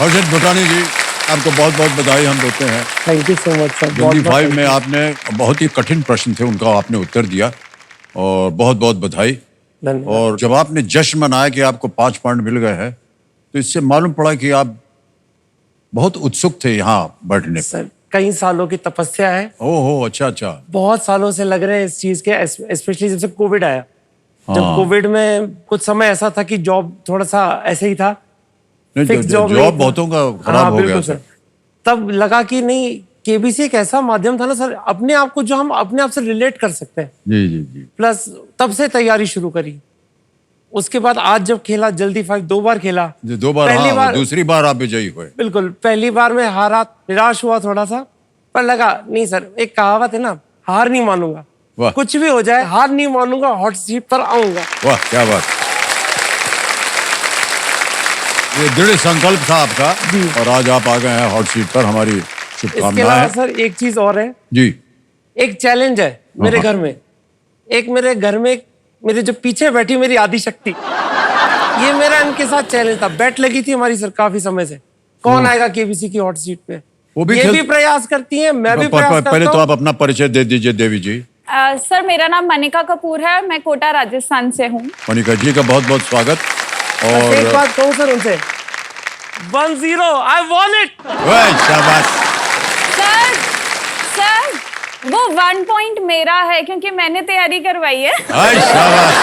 हर्षित भूटानी जी, आपको बहुत बहुत बधाई हम देते हैं। Thank you so much sir. 25 में आपने बहुत ही कठिन प्रश्न थे, उनका आपने उत्तर दिया और बहुत बहुत बधाई। धन्यवाद। और जब आपने जश्न मनाया कि आपको 5 पॉइंट मिल गए हैं, तो इससे मालूम पड़ा कि आप बहुत उत्सुक थे यहाँ बैठने। सर कई सालों की तपस्या है। ओहो, अच्छा अच्छा। बहुत सालों से लग रहे हैं इस चीज के, स्पेशली जब से कोविड आया। जब हाँ। कोविड में कुछ समय ऐसा था कि जॉब थोड़ा सा ऐसे ही था, फिक्स जॉब जॉब बहुतों का खराब हो गया सर। तब लगा कि नहीं, केबीसी एक ऐसा माध्यम था ना सर, अपने आप को जो हम अपने आप से रिलेट कर सकते हैं। जी जी जी। प्लस तब से तैयारी शुरू करी। उसके बाद आज जब खेला जल्दी 5 2 बार खेला। 2 बार, पहली बार, दूसरी बार आप विजयी हुए। बिल्कुल। पहली बार में हारा, निराश हुआ थोड़ा सा, पर लगा नहीं सर, एक कहावत है ना, हार नहीं मानूंगा। वाह। कुछ भी हो जाए हार नहीं मानूंगा, हॉट सीट पर आऊंगा। वाह, क्या बात। ये दृढ़ संकल्प था आपका और आज आप आ गए हैं हॉट सीट पर। हमारी इसके शुभकामनाएं अलावा हैं। सर एक चीज और है जी। एक चैलेंज है मेरे घर में। मेरे घर में मेरे जो पीछे बैठी मेरी आदि शक्ति, ये मेरा इनके साथ चैलेंज था। बेट लगी थी हमारी सर काफी समय से, कौन आएगा केबीसी की हॉट सीट पे। वो भी ये भी प्रयास करती हैं, मैं भी प्रयास करता पहले हूं। तो आप अपना परिचय दे दीजिए देवी जी। सर मेरा नाम मनिका कपूर है, मैं कोटा राजस्थान से हूँ। मनिका जी का बहुत बहुत स्वागत। बस एक और बात कहूँ सर उनसे, 1-0 आई वॉन इट। शाबाश। सर सर वो 1 पॉइंट मेरा है क्योंकि मैंने तैयारी करवाई है। शाबाश।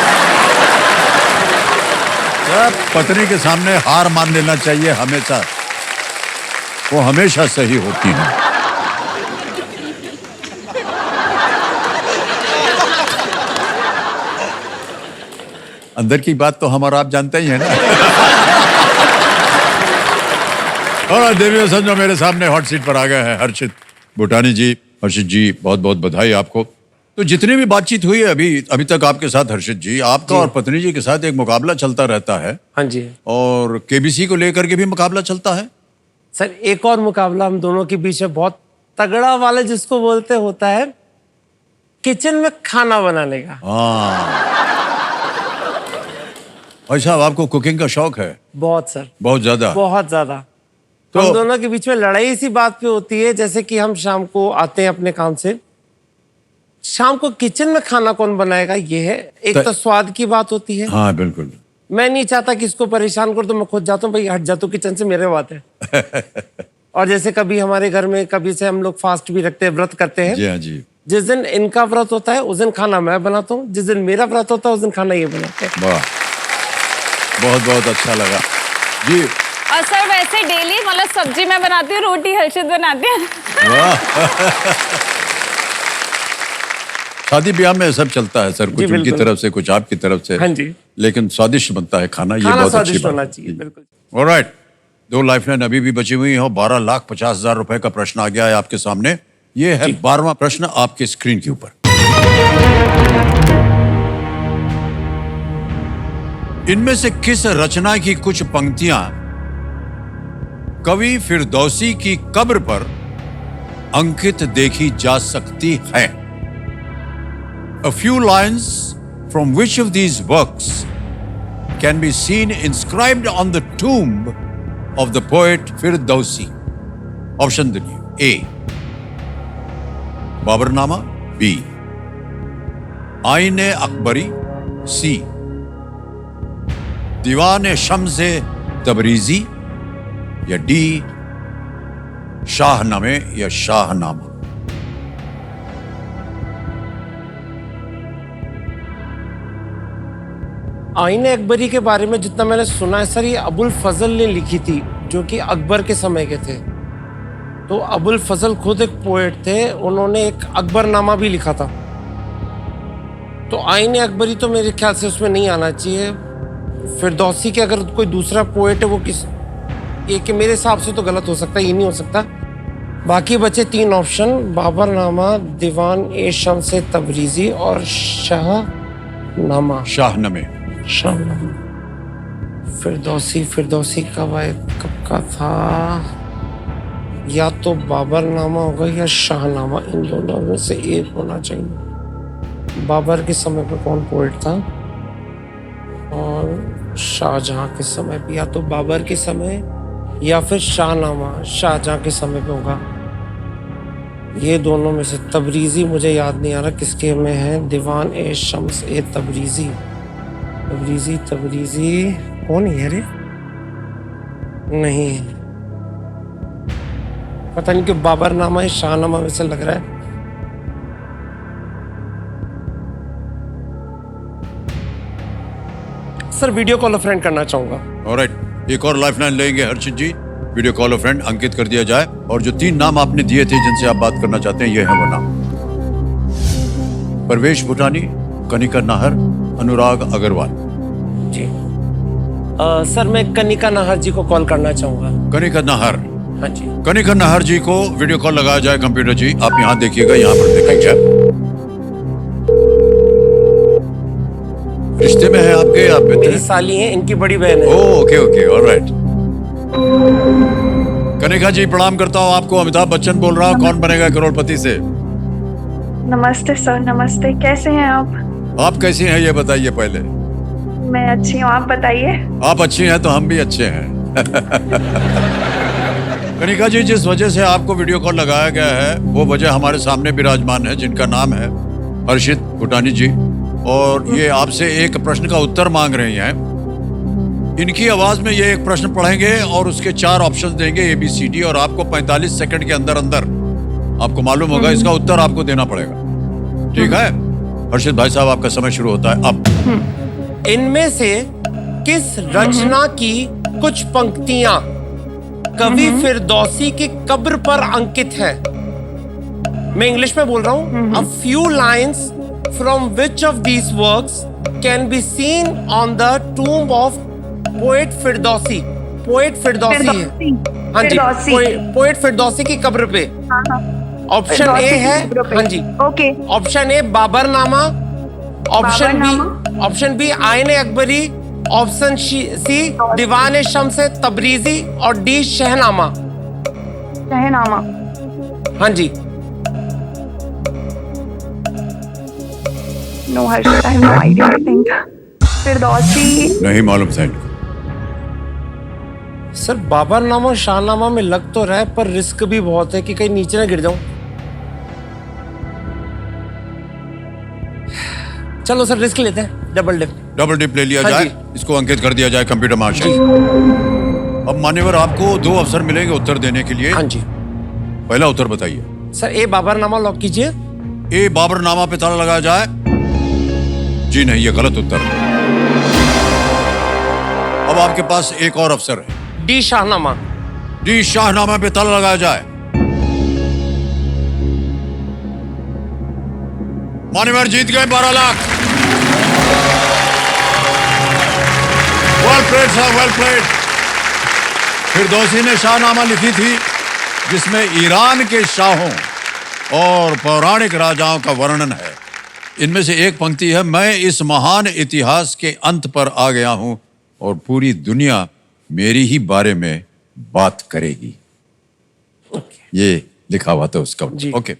पत्नी के सामने हार मान लेना चाहिए हमेशा, वो हमेशा सही होती है। अंदर की बात तो हम और आप जानते ही हैं ना। और देवी समझो मेरे सामने हॉट सीट पर आ गए हैं हर्षित भूटानी जी। हर्षित जी, बहुत बहुत बधाई आपको। तो जितनी भी बातचीत हुई है अभी तक आपके साथ हर्षित जी, आपका और पत्नी जी के साथ एक मुकाबला चलता रहता है। हाँ जी। और केबीसी को लेकर के भी मुकाबला चलता है। सर एक और मुकाबला हम दोनों के बीच में बहुत तगड़ा वाला, जिसको बोलते होता है किचन में खाना बनाने का। भाई साहब, आपको कुकिंग का शौक है? बहुत सर, बहुत ज्यादा। बहुत ज्यादा। तो हम दोनों के बीच में लड़ाई इसी बात पे होती है, जैसे कि हम शाम को आते हैं अपने काम से, शाम को किचन में खाना कौन बनाएगा, ये है। एक तो स्वाद की बात होती है। हाँ बिल्कुल। मैं नहीं चाहता कि इसको परेशान करूं, तो मैं खुद जाता हूँ, भाई हट जा तू किचन से, मेरे बात है। और जैसे कभी हमारे घर में कभी से हम लोग फास्ट भी रखते हैं, व्रत करते हैं। जी हाँ जी। जिस दिन इनका व्रत होता है उस दिन खाना मैं बनाता हूँ, जिस दिन मेरा व्रत होता है उस दिन खाना ये बनाते हैं। वाह, बहुत बहुत अच्छा लगा जी। और सर वैसे डेली मतलब सब्जी मैं बनाती हूँ, रोटी हर्षित बनाते हैं। वाह। शादी ब्याह में सब चलता है सर, कुछ उनकी तरफ से कुछ आपकी तरफ से। हाँ जी। लेकिन स्वादिष्ट बनता है खाना, ये बहुत अच्छी बात होना चाहिए। बिल्कुल। ऑलराइट, 2 लाइफलाइन अभी भी बची हुई है। 12,50,000 रुपए का प्रश्न आ गया है आपके सामने। ये है 12वां प्रश्न आपके स्क्रीन के ऊपर। इनमें से किस रचना की कुछ पंक्तियां कवि फिरदौसी की कब्र पर अंकित देखी जा सकती है? A few lines from which of these works can be seen inscribed on the tomb of the poet Firdausi? Option दिलिए। A. Baburnama, B. आईने अकबरी, C. दीवाने शम्से तबरीजी, या D. शाहनामे या शाहनामा। आईने अकबरी के बारे में जितना मैंने सुना है सर, ये अबुल फजल ने लिखी थी, जो कि अकबर के समय के थे। तो अबुल फजल खुद एक पोएट थे, उन्होंने एक अकबरनामा भी लिखा था। तो आईने अकबरी तो मेरे ख्याल से उसमें नहीं आना चाहिए। फिरदौसी के अगर कोई दूसरा पोएट है वो किस, ये कि मेरे हिसाब से तो गलत हो सकता है, ये नहीं हो सकता। बाकी बचे 3 ऑप्शन, बाबरनामा, दीवान ए शम्से तबरीजी और शाहनामा। शाहनामे। फिरदौसी कब का था? या तो बाबरनामा होगा या शाहनामा, इन दोनों में से एक होना चाहिए। बाबर के समय पे कौन पोएट था और शाहजहां के समय पे? या तो बाबर के समय या फिर शाहनामा शाहजहां के समय पे होगा। ये दोनों में से तबरीजी मुझे याद नहीं आ रहा किसके में है। दीवान ए शम्स ए तबरीजी, तबरीजी तबरीजी कौन है रे? नहीं, पता नहीं क्यों बाबरनामा है शाहनामा में से लग रहा है। सर वीडियो कॉल फ्रेंड करना चाहूंगा। ऑलराइट, एक और लाइफलाइन लेंगे हर्षित जी। वीडियो कॉल फ्रेंड अंकित कर दिया जाए और जो 3 नाम आपने दिए थे जिनसे आप बात करना चाहते हैं, ये है वो नाम। परवेश भूटानी, कनिका नाहर, अनुराग अग्रवाल। जी सर मैं कनिका नाहर जी को कॉल करना चाहूंगा। कनिका नाहर, हाँ जी। कनिका नाहर जी को वीडियो कॉल लगाया जाए। कंप्यूटर जी आप यहाँ देखिएगा, यहाँ पर देखेंगे। रिश्ते में है आपके? आप मेरी साली हैं, इनकी बड़ी बहन है। Okay okay, alright. Kanika ji प्रणाम करता हूँ आपको। अमिताभ बच्चन बोल रहा हूँ, कौन बनेगा करोड़पति से। नमस्ते सर, नमस्ते। कैसे हैं आप कैसी हैं ये बताइए पहले। मैं अच्छी हूँ, आप बताइए। आप अच्छी हैं तो हम भी अच्छे हैं। कनिका जी, जिस वजह से आपको वीडियो कॉल लगाया गया है वो वजह हमारे सामने विराजमान है, जिनका नाम है हर्षित भूटानी जी, और ये आपसे एक प्रश्न का उत्तर मांग रही हैं। इनकी आवाज में ये एक प्रश्न पढ़ेंगे और उसके 4 ऑप्शन देंगे ABCD, और आपको 45 सेकंड के अंदर अंदर आपको मालूम होगा इसका उत्तर आपको देना पड़ेगा। ठीक है हर्षित भाई साहब, आपका समय शुरू होता है अब। इनमें से किस रचना की कुछ पंक्तियां कवि फिरदौसी की कब्र पर अंकित है? मैं इंग्लिश में बोल रहा हूं। A few lines from which of these works can be seen on the tomb of poet Firdausi? Poet Firdausi है। हाँ जी, पोएट फिरदौसी की कब्र पे। ऑप्शन ए है, हाँ जी, okay. Option A Baburnama, option B Aine Akbari, option C दीवान शम्स तबरीजी और डी शहनामा। शहनामा। हाँ जी। No Harshit, I have no idea. I think फिरदौसी। नहीं मालूम था इनको। सर बाबरनामा शाहनामा में लग तो रहा है, पर रिस्क भी बहुत है कि कहीं नीचे ना गिर जाऊं। चलो सर रिस्क लेते हैं, डबल डिप ले लिया हाँ जाए। जी। इसको अंकित कर दिया जाए कंप्यूटर मार्शल। अब मान्यवर आपको 2 अवसर मिलेंगे उत्तर देने के लिए। हाँ जी। पहला उत्तर बताइए। सर ए बाबरनामा लॉक कीजिए। ए बाबरनामा पे ताला लगाया जाए। जी नहीं, ये गलत उत्तर है। अब आपके पास एक और अवसर है। डी शाहनामा। डी शाहनामा पे ताला लगाया जाए। मान्यवर जीत गए 12 lakh. Well played sir, well played. Firdausi ने शाहनामा लिखी थी जिसमें ईरान के शाहों और पौराणिक राजाओं का वर्णन है। इनमें से एक पंक्ति है, मैं इस महान इतिहास के अंत पर आ गया हूं और पूरी दुनिया मेरी ही बारे में बात करेगी। ये लिखा हुआ था उसका। जी। ओके।